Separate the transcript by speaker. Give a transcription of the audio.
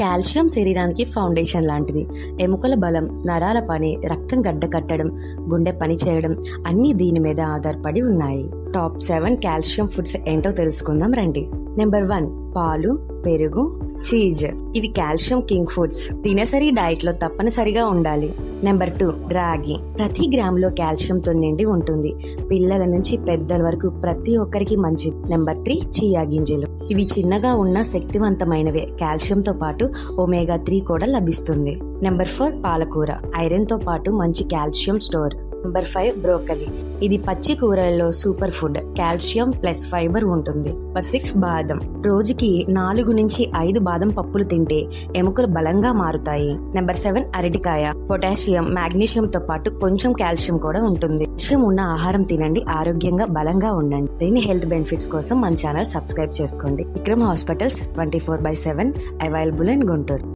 Speaker 1: Calcium శరీరానికి foundation లాంటిది. ఎముకల బలం, నరాల పని, రక్తం గడ్డకట్టడం, గుండె పని చేయడం అన్నీ దీని మీద ఆధారపడి ఉన్నాయి. టాప్ 7 కాల్షియం ఫుడ్స్ ఏంటో తెలుసుకుందాం రండి. నెంబర్ 1 పాలు, పెరుగు, చీజ్. ఇవి కాల్షియం కింగ్ ఫుడ్స్. దినసరి డైట్ లో తప్పనిసరిగా ఉండాలి. నెంబర్ 2 రాగి. ప్రతి గ్రామ్ లో కాల్షియంతో నిండి ఉంటుంది. పిల్లల నుంచి పెద్దల వరకు ప్రతి ఒక్కరికి మంచిది. నెంబర్ 3 చియా గింజలు. ఇవి చిన్నగా ఉన్న శక్తివంతమైనవే. కాల్షియంతో పాటు ఒమేగా 3 కూడా లభిస్తుంది. నెంబర్ 4 పాలకూర. ఐరన్ తో పాటు మంచి కాల్షియం స్టోర్. Number 5 broccoli. ఇది పచ్చి కూరల్లో super food. Calcium plus fibre ఉంటుంది. నెంబర్ 6 బాదం. రోజుకి 4 నుంచి 5 బాదం పప్పులు తింటే ఎముకలు బలంగా మారుతాయి. నెంబర్ 7 అరటికాయ. పొటాషియం, మాగ్నీషియం తో పాటు కొంచెం కాల్షియం కూడా ఉంటుంది. కాల్షియం ఉన్న ఆహారం తినండి, ఆరోగ్యంగా బలంగా ఉండండి. దీని హెల్త్ బెనిఫిట్స్ కోసం మన ఛానల్ సబ్స్క్రైబ్ చేసుకోండి. Vikram hospitals 24/7 available in Guntur.